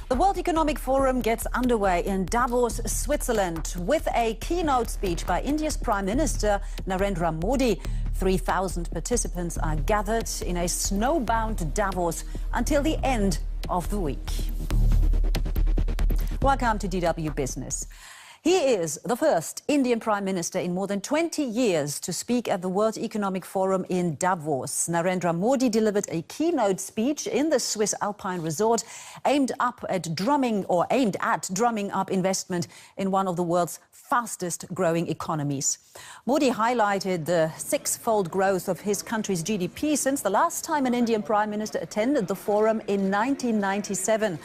The World Economic Forum gets underway in Davos, Switzerland, with a keynote speech by India's Prime Minister Narendra Modi. 3,000 participants are gathered in a snowbound Davos until the end of the week. Welcome to DW Business. He is the first Indian Prime Minister in more than 20 years to speak at the World Economic Forum in Davos. Narendra Modi delivered a keynote speech in the Swiss Alpine resort aimed at drumming up investment in one of the world's fastest growing economies. Modi highlighted the six-fold growth of his country's GDP since the last time an Indian Prime Minister attended the forum in 1997.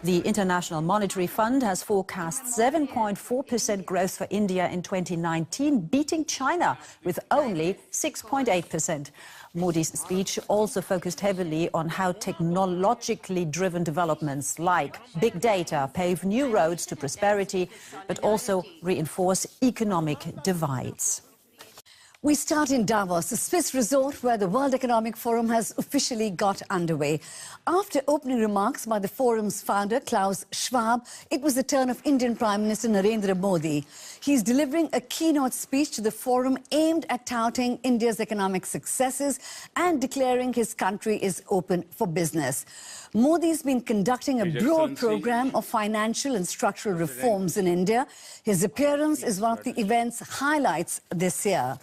The International Monetary Fund has forecast 7.4% growth for India in 2019, beating China with only 6.8%. Modi's speech also focused heavily on how technologically driven developments like big data pave new roads to prosperity, but also reinforce economic divides. We start in Davos, a Swiss resort where the World Economic Forum has officially got underway. After opening remarks by the forum's founder, Klaus Schwab, it was the turn of Indian Prime Minister Narendra Modi. He's delivering a keynote speech to the forum aimed at touting India's economic successes and declaring his country is open for business. Modi's been conducting a broad program of financial and structural reforms in India. His appearance is one of the event's highlights this year.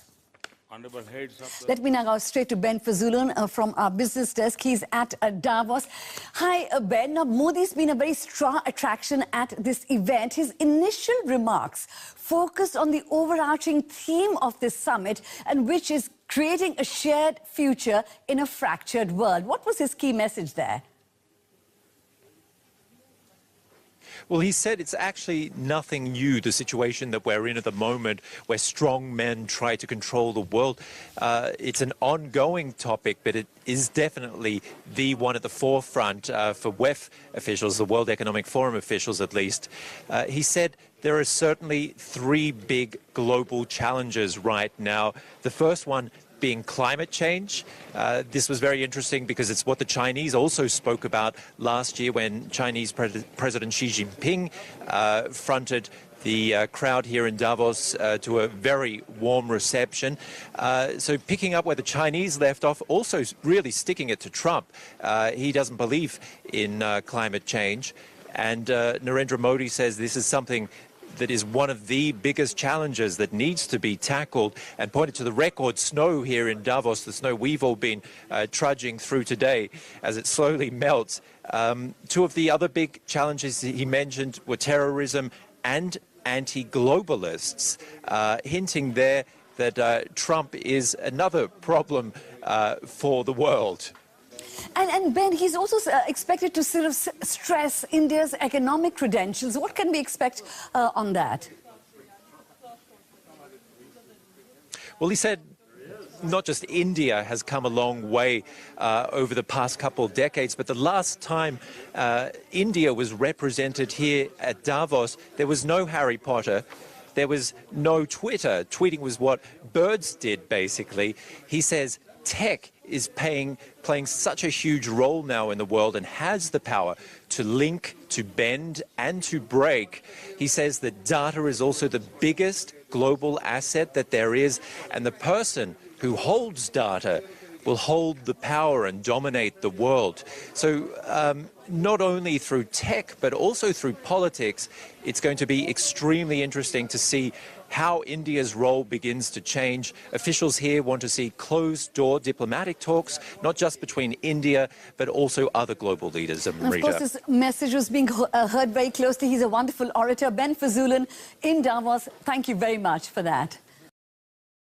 Let me now go straight to Ben Fazulun from our business desk. He's at Davos. Hi, Ben. Now, Modi's been a very strong attraction at this event. His initial remarks focused on the overarching theme of this summit, and which is creating a shared future in a fractured world. What was his key message there? Well, he said it's actually nothing new, the situation that we're in at the moment, where strong men try to control the world. It's an ongoing topic, but it is definitely the one at the forefront for WEF officials, the World Economic Forum officials at least. He said there are certainly three big global challenges right now. The first one being climate change. This was very interesting because it's what the Chinese also spoke about last year when Chinese President Xi Jinping fronted the crowd here in Davos to a very warm reception. So picking up where the Chinese left off, also really sticking it to Trump. He doesn't believe in climate change. And Narendra Modi says this is something that is one of the biggest challenges that needs to be tackled, and pointed to the record snow here in Davos, the snow we've all been trudging through today as it slowly melts. Two of the other big challenges he mentioned were terrorism and anti-globalists, hinting there that Trump is another problem for the world. And Ben, he's also expected to sort of stress India's economic credentials. What can we expect on that? Well, he said not just India has come a long way over the past couple of decades, but the last time India was represented here at Davos, there was no Harry Potter. There was no Twitter. Tweeting was what birds did, basically. He says tech is playing such a huge role now in the world and has the power to link, to bend and to break. He says that data is also the biggest global asset that there is, and the person who holds data will hold the power and dominate the world. So not only through tech, but also through politics, it's going to be extremely interesting to see how India's role begins to change. Officials here want to see closed-door diplomatic talks, not just between India, but also other global leaders in the region. Of course, this message was being heard very closely. He's a wonderful orator. Ben Fazulun in Davos, thank you very much for that.